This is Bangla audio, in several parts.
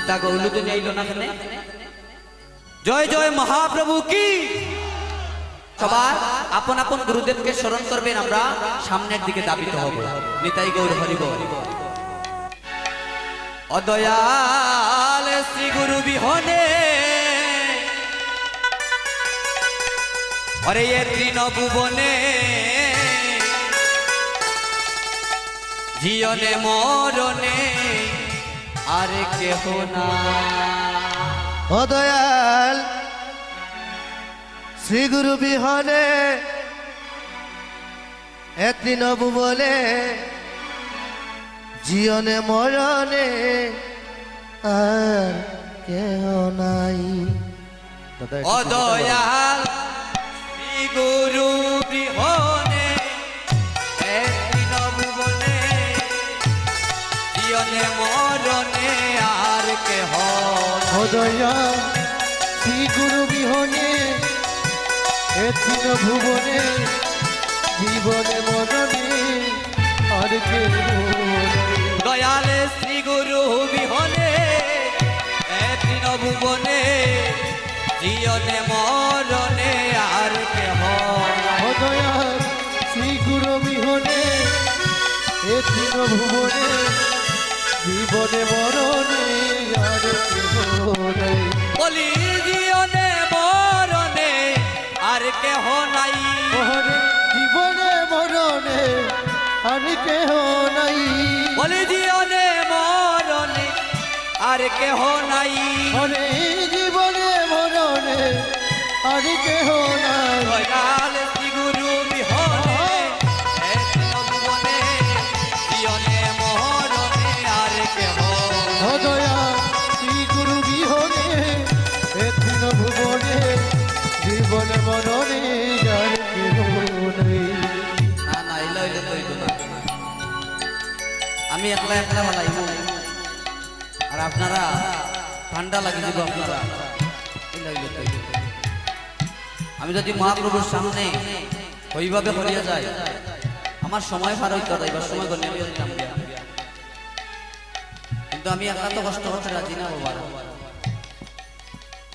তা গৌলু তো যাইল না কেন? জয় জয় মহাপ্রভু কি। সবাই আপন আপন গুরুদেবকে স্মরণ করবেন, আমরা সামনের দিকে ধাবিত হব। নিতাই গৌর হরি বল। অদয়াল শ্রী গুরু বিহনে অরে এ তৃণভুবনে জীবনে মরণে আর কেহ না। অদয়াল শ্রী গুরু বিহনে এ তৃণভুবনে জীবনে মরণে আর কেহ নাই। অদয়াল শ্রী গুরু বিহনে এ তৃণভুবনে জীবনে মরণে আর কেহ। অদয়াল শ্রী গুরু বিহনে এ তৃণভুবনে জীবনে মরণে আর কেহ নাই। দয়াল শ্রী গুরু বিহনে এ তৃণভুবনে জীবনে মরণে আর কেহ। অদয়াল শ্রী গুরু বিহনে এ তৃণভুবনে জীবনে মরণে আর কেহ নাই। বলি জীবনে মরণে আর কেহ নাই। ওরে জীবনে মরণে আর কেহ নাই। বলি জীবনে মরণে আর কেহ নাই। ওরে জীবনে মরণে আর কেহ নাই। দয়াল শ্রী গুরু বিহনে এ তৃণভুবনে জীবনে মরণে আর কেহ। অদয়াল শ্রী গুরু বিহনে এ তৃণভুবনে জীবনে মরণে আর কেহ নাই। না না এলো এলো তো এলো না। আমি একলা একলা বালাইব আর আপনারা ঠান্ডা লাগি দিব আপনারা। এলো এলো তো এলো। আমি যদি মহাপ্রভুর সামনে ওইভাবে করিয়া যাই আমার সময় পার হইতে যাইবার সময় করলে আমি দিলাম দিয়া। কিন্তু আমি একলা তো কষ্ট করতে রাজি না বাবা।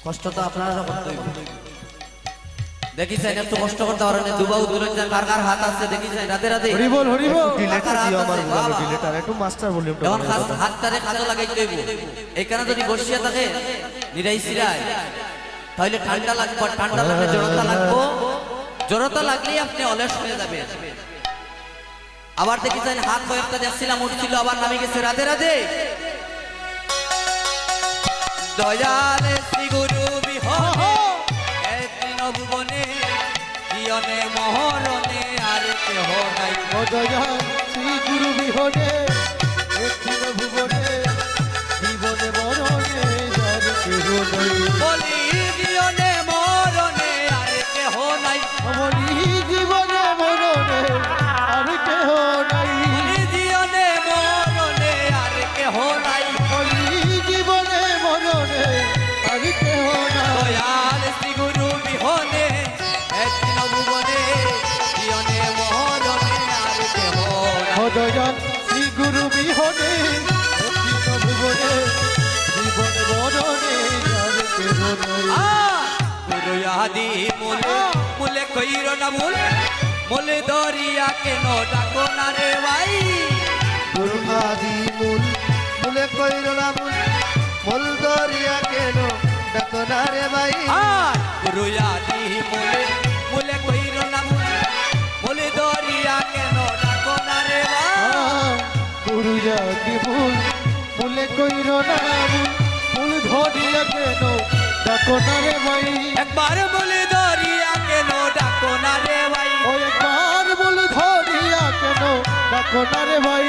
কষ্ট তো আপনারা করতে হইব। দেখিছেন একটু কষ্ট করতে পারেন দুবাউ দুলেন কার কার হাত আছে দেখিছেন। রাধে রাধে হরি বল হরি বল। ডিলেটার দিও আমার বলো ডিলেটার একটু মাস্টার ভলিউমটা যখন হাতটারে কাজে লাগাইতে হইব। এইখানে যদি বসিয়া থাকে নিরাইছিরাই তাহলে ঠান্ডা লাগবে, ঠান্ডা লাগলে জড়তা লাগবো, জড়তা লাগলেই আপনি অলস হয়ে যাবে। আবার দেখিছেন হাত কয়েকটা দেখছিলাম উঠছিল আবার নামে গেছে। রাধে রাধে। দয়াল শ্রী গুরু বিহনে এ তৃণভুবনে জীবনে মরণে আর কেহ নাই। অদয়াল শ্রী গুরু বিহনে এ তৃণভুবনে জীবনে মরণে আর কেহ নাই। বলি জীবনে মরণে আর কেহ নাই। অমরি জীবনে মরণে আর কেহ নাই। বলি জীবনে মরণে আর কেহ নাই। অমরি জীবনে মরণে আর কেহ নাই। দয়াল শ্রী গুরু বিহনে এ তৃণভুবনে জীবনে মরণে আর কেহ নাই। অদয়াল শ্রী গুরু বিহনে এ তৃণভুবনে জীবনে মরণে আর কেহ নাই। গুরু আদি মূলে মূলে কইর না ভুল, মূলে দরিয়া কেন ডাকো না রে ভাই। গুরু আদি মূল মূলে কইর না মূল, মূল দরিয়া কেন ডাকো না রে ভাই। গুরু আদি মূলে মূলে কইর না ভুল, মূলে দরিয়া কেন ডাকো না রে ভাই। গুরু আদি মূল মূলে কইর না মূল, মূল ধরিয়া কেন ডাকো না রে ভাই। একবার মূলে দরিয়া কেন ডাকো না রে ভাই। ও একবার মূল ধরিয়া কেন ডাকো না রে ভাই।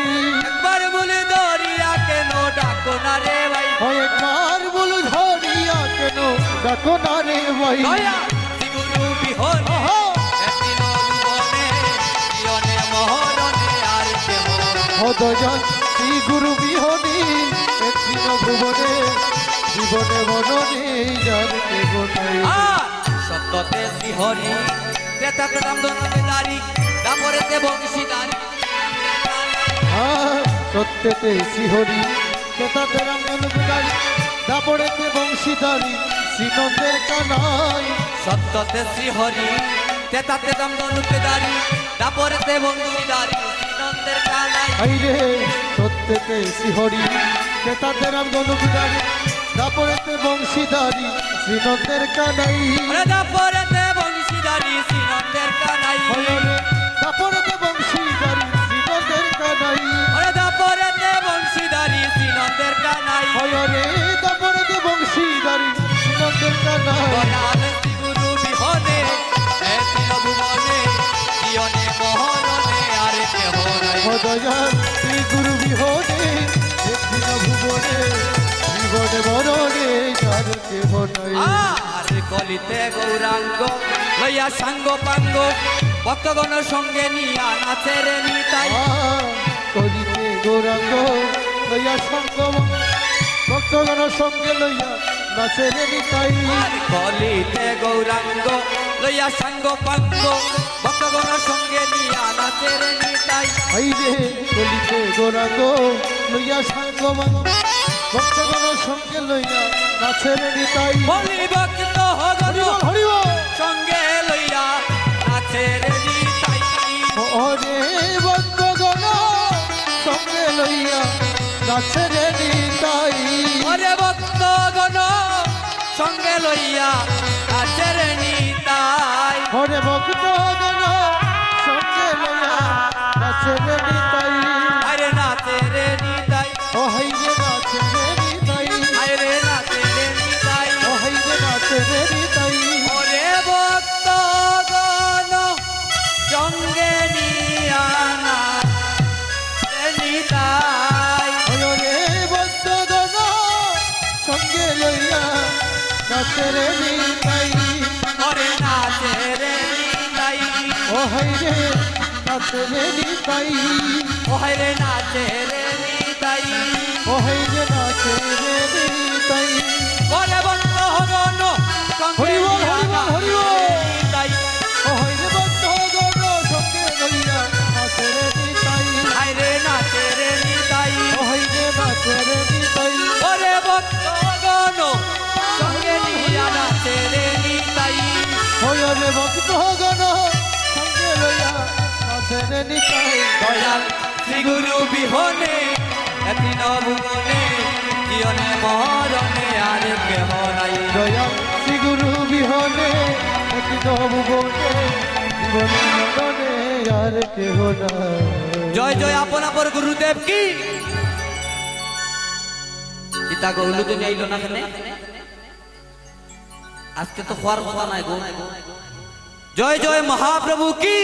একবার মূলে দরিয়া কেন ডাকো না রে ভাই। ও একবার মূল ধরিয়া কেন ডাকো না রে ভাই। দয়া শ্রী গুরু বিহনে এ তৃণভুবনে জীবনে মরণে আর কেহ। অদয়াল শ্রী গুরু বিহনে এ তৃণভুবনে জীবনে মরণে আর কেহ নাই। সত্যতে শ্রীহরি ক্রেতাকে রামধনকে দাঁড়ি দাপরেতে বংশীদারি। সত্যতে শ্রীহরি কেতাতে রামধনু গাই দাপড়েতে বংশীধারী শ্রীনন্দের কানাই সত্যতে শ্রীহরি তেতাতে দমদনুতে দাঁড়ি দাপরেতে বংশীদারি শ্রীনন্দের কানাই আইরে সত্যতে শ্রীহরি কেতাতে রাম গণবিদারী দাপড়েতে বংশীধারী শ্রীনন্দের কানাই ওরে দাপরেতে বংশীদারি শ্রীনন্দের কানাই হয়রে দাপড়েতে বংশীধারী শ্রীনন্দের কানাই ওরে দাপরেতে বংশীদারি শ্রীনন্দের কানাই হয়রে দাপড়েতে বংশীধারী শ্রীনন্দের কানাই দয়াল শ্রী গুরু বিহনে এ তিন ভুবনে জীবনে মহরণে আর কেহ নাই দয়াল শ্রী গুরু বিহনে একদিন ভুবনে জীবনে মরণে যার কেহ নাই আর কলিতে গৌরাঙ্গ লইয়া সাঙ্গ পাঙ্গ ভক্তগণ সঙ্গে নিয়া নাচের নিতাই কলিতে গৌরাঙ্গ লইয়া সঙ্গম ভক্তগণ সঙ্গে লইয়া নাচের নিতাই আর কলিতে গৌরাঙ্গ লইয়া সাঙ্গ পাঙ্গ ভক্তগণ সঙ্গে নিয়া নাচের নিতাই হাইরে কলিতে গৌরাঙ্গ লইয়া সঙ্গম ভক্তগণ সঙ্গে লইয়া নাচের নিতাই বলি ভক্ত হগণ হরিব সঙ্গে লইয়া নাচের নিতাই ওরে ভক্তগণ সঙ্গে লইয়া নাচের নিতাই ওরে ভক্তগণ সঙ্গে লইয়া নাচের নিতাই ওরে ভক্তগণ সঙ্গে লইয়া নাচের নিতাই আরে নাচের নিতাই ও হাইরে নাচের নিতাই আরে নাচের নিতাই ও হাইরে নাচের নিতাই ওরে ভক্তগণ সঙ্গে নিয়া নাচের নিতাই ওরে ভক্তগণ সঙ্গে লইয়া নাচের নিতাই ওরে নাচের নিতাই ও হাইরে নাচের নিতাই ও হায়রে নাচের নিতাই ও হাইরে নাচের নিতাই ওরে ভক্তগণ সঙ্গে হরি বল, নিয়া হরি বল, হরি বল। নাচের নিতাই ও হাইরে ভক্তগণ সঙ্গে লইয়া নাচের নিতাই হায়রে নাচের নিতাই ও হাইরে নাচের নিতাই ওরে ভক্তগণ সঙ্গে নিয়া নাচের নিতাই ওরে ভক্তগণ সঙ্গে লইয়া নাচের নিতাই দয়াল শ্রী গুরু বিহনে এতিন ভুবনে জীবনে মরণে আর কেহ নাই দয়া শ্রী গুরু বিহনে অতীত ভুবনে জীবনে মরণে আর কেহ নাই জয় জয় আপন আপন গুরুদেব কি ইতা গৌলু তো আইলো না কেন আজকে তো হওয়ার কথা নাই গো জয় জয় মহাপ্রভু কি